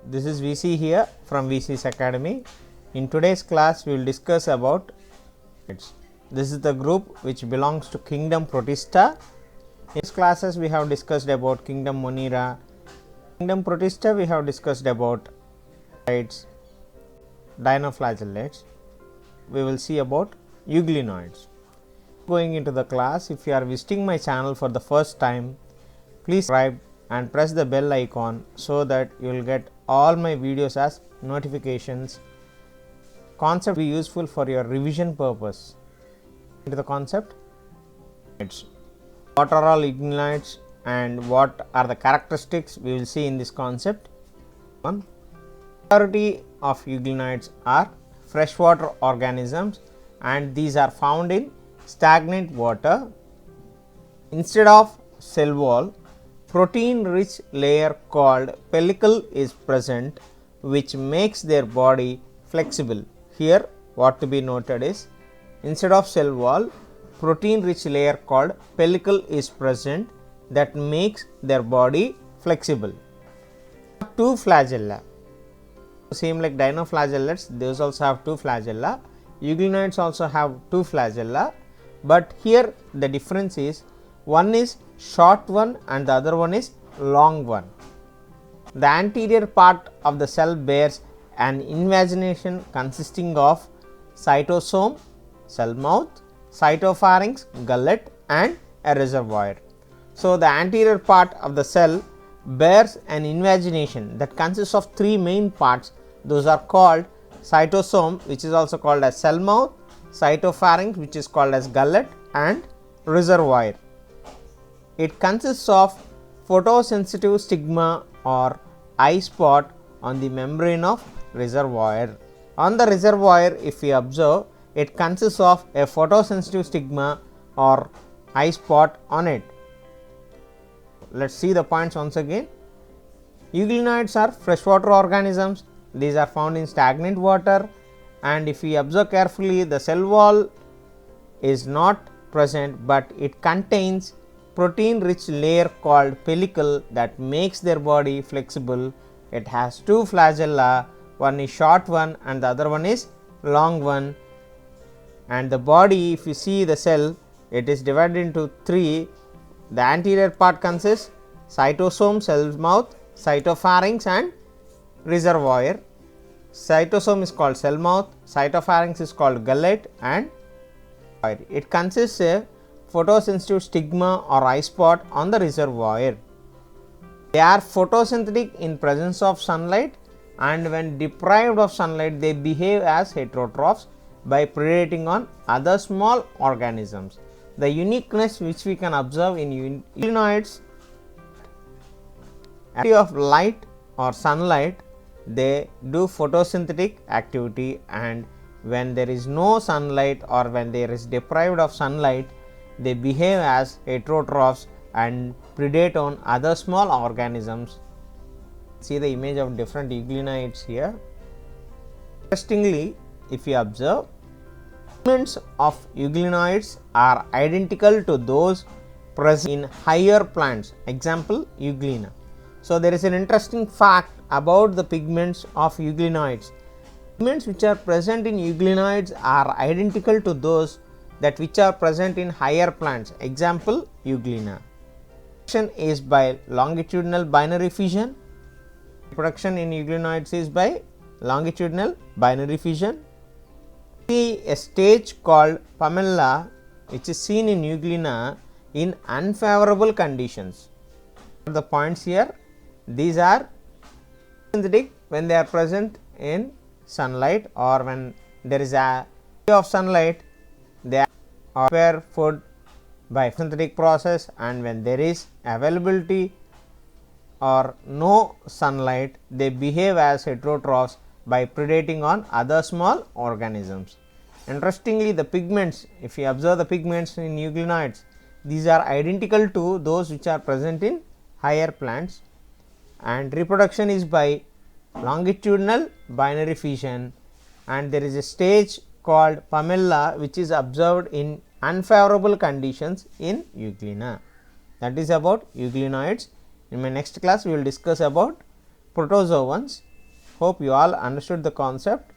This is VC here from VC's Academy. In today's class, we will discuss about this is the group which belongs to kingdom Protista. In these classes, we have discussed about kingdom Monera. Kingdom Protista, we have discussed about dinoflagellates. We will see about euglenoids. Going into the class, if you are visiting my channel for the first time, please subscribe and press the bell icon so that you will get all my videos as notifications. Concept will be useful for your revision purpose. Into the concept, what are all euglenoids and what are the characteristics we will see in this concept. One, majority of euglenoids are freshwater organisms and these are found in stagnant water. Instead of cell wall, protein rich layer called pellicle is present, which makes their body flexible. Here what to be noted is, instead of cell wall, protein rich layer called pellicle is present that makes their body flexible. Two flagella, same like dinoflagellates, those also have two flagella. Euglenoids also have two flagella, but here the difference is one is short one and the other one is long one. The anterior part of the cell bears an invagination consisting of cytosome, cell mouth, cytopharynx, gullet and a reservoir. So, the anterior part of the cell bears an invagination that consists of three main parts. Those are called cytosome, which is also called as cell mouth, cytopharynx, which is called as gullet and reservoir. It consists of photosensitive stigma or eye spot on the membrane of reservoir. On the reservoir, if we observe, it consists of a photosensitive stigma or eye spot on it. Let us see the points once again. Euglenoids are freshwater organisms. These are found in stagnant water, and if we observe carefully, the cell wall is not present, but it contains protein rich layer called pellicle that makes their body flexible. It has two flagella, one is short one and the other one is long one, and the body, if you see the cell, it is divided into three. The anterior part consists cytosome, cell mouth, cytopharynx and reservoir. Cytosome is called cell mouth, cytopharynx is called gullet and it consists a photosensitive stigma or eye spot on the reservoir. They are photosynthetic in presence of sunlight, and when deprived of sunlight they behave as heterotrophs by predating on other small organisms. The uniqueness which we can observe in euglenoids, activity of light or sunlight, they do photosynthetic activity, and when there is no sunlight or when there is deprived of sunlight, they behave as heterotrophs and predate on other small organisms. See the image of different euglenoids here. Interestingly, if you observe, pigments of euglenoids are identical to those present in higher plants, example euglena. So, there is an interesting fact about the pigments of euglenoids. Pigments which are present in euglenoids are identical to those that which are present in higher plants, example euglena. Production is by longitudinal binary fission. Production in euglenoids is by longitudinal binary fission. See a stage called pamella, which is seen in euglena in unfavorable conditions. The points here, these are synthetic when they are present in sunlight, or when there is a of sunlight, they are prepare food by synthetic process, and when there is availability or no sunlight, they behave as heterotrophs by predating on other small organisms. Interestingly, the pigments, if you observe the pigments in euglenoids, these are identical to those which are present in higher plants, and reproduction is by longitudinal binary fission, and there is a stage called pamella which is observed in unfavorable conditions in euglena. That is about euglenoids. In my next class, we will discuss about protozoans. Hope you all understood the concept.